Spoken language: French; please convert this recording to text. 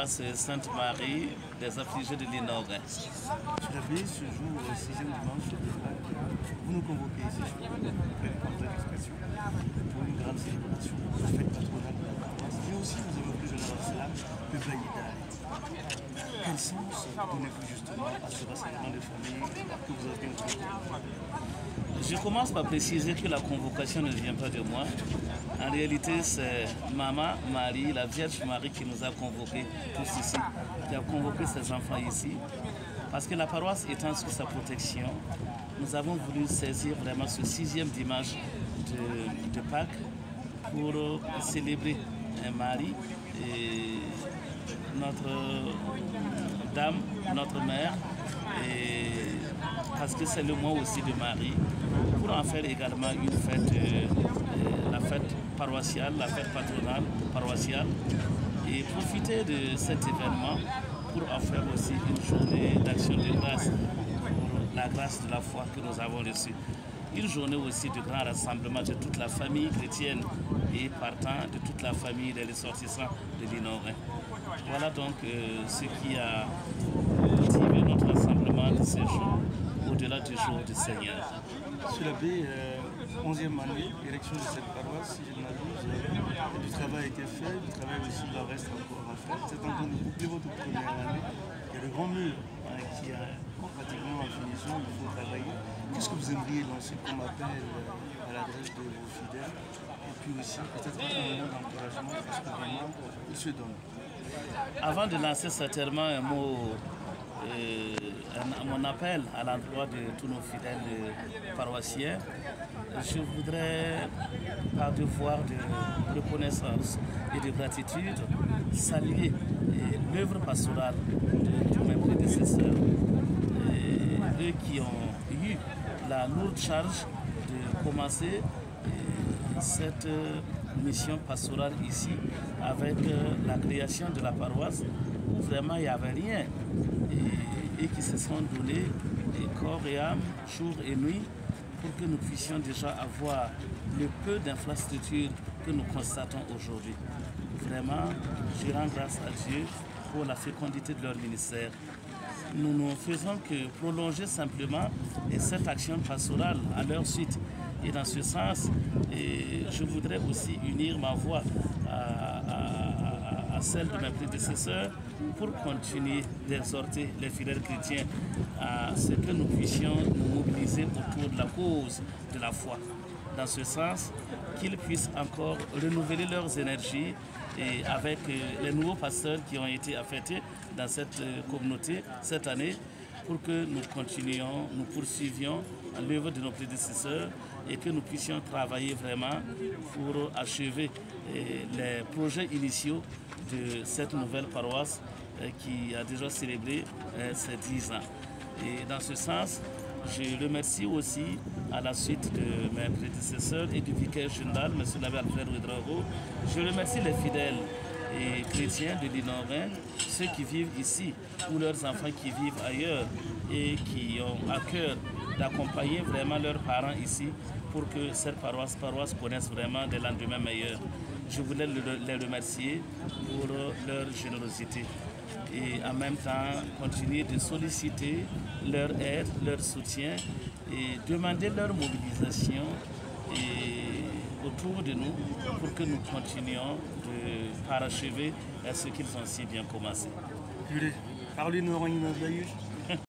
C'est Sainte-Marie des affligés de l'Inogue. Sur l'abbé, ce jour, au 6e dimanche de Pâques, vous nous convoquez ici sur le compte d'expression pour une grande célébration de la fête patronale de la paroisse. Mais aussi, nous avons plus jeune avant cela, le Baïdal. Quel sens donnez-vous justement à ce rassemblement de familles que vous avez organisé? Je commence par préciser que la convocation ne vient pas de moi. En réalité, c'est Maman Marie, la Vierge Marie, qui nous a convoqués tous ici, qui a convoqué ses enfants ici. Parce que la paroisse étant sous sa protection, nous avons voulu saisir vraiment ce 6e dimanche de Pâques pour célébrer Marie et notre Dame, notre Mère, et parce que c'est le mois aussi de Marie, pour en faire également une fête, la fête paroissiale, la fête patronale paroissiale, et profiter de cet événement pour en faire aussi une journée d'action de grâce pour la grâce de la foi que nous avons reçue. Une journée aussi de grand rassemblement de toute la famille chrétienne et partant de toute la famille des ressortissants de l'Inogue. Voilà donc ce qui a motivé notre rassemblement de ce jour, au-delà du jour du Seigneur. Sur l'abbé, 11e année, élection de cette paroisse, si je ne m'abuse, du travail a été fait, du travail aussi il en reste encore à faire. C'est encore boucler votre première année. Il y a le grand mur qui est pratiquement en finition, il faut travailler. Qu'est-ce que vous aimeriez lancer comme appel à l'adresse de vos fidèles? Et puis aussi, peut-être un mot d'encouragement parce que vraiment, ils se donnent. Avant de lancer certainement un mot, mon appel à l'endroit de tous nos fidèles paroissiens, je voudrais, par devoir de reconnaissance et de gratitude, saluer l'œuvre pastorale de tous mes prédécesseurs, eux qui ont eu la lourde charge de commencer cette mission pastorale ici avec la création de la paroisse où vraiment il n'y avait rien et qui se sont donnés corps et âme, jour et nuit pour que nous puissions déjà avoir le peu d'infrastructures que nous constatons aujourd'hui. Vraiment, je rends grâce à Dieu pour la fécondité de leur ministère. Nous ne faisons que prolonger simplement cette action pastorale à leur suite. Et dans ce sens, je voudrais aussi unir ma voix à celle de mes prédécesseurs pour continuer d'exhorter les fidèles chrétiens à ce que nous puissions nous mobiliser autour de la cause de la foi. Dans ce sens, qu'ils puissent encore renouveler leurs énergies et avec les nouveaux pasteurs qui ont été affectés dans cette communauté cette année, pour que nous continuions, nous poursuivions l'œuvre de nos prédécesseurs et que nous puissions travailler vraiment pour achever les projets initiaux de cette nouvelle paroisse qui a déjà célébré ses 10 ans. Et dans ce sens, je remercie aussi, à la suite de mes prédécesseurs et du vicaire général, M. l'abbé Alfred Ouedraogo, je remercie les fidèles et chrétiens de l'Inogue, ceux qui vivent ici ou leurs enfants qui vivent ailleurs et qui ont à cœur d'accompagner vraiment leurs parents ici pour que cette paroisse connaisse vraiment des lendemains meilleurs. Je voulais les remercier pour leur générosité et en même temps continuer de solliciter leur aide, leur soutien et demander leur mobilisation autour de nous pour que nous continuions de parachever ce qu'ils ont si bien commencé. Parlez-nous en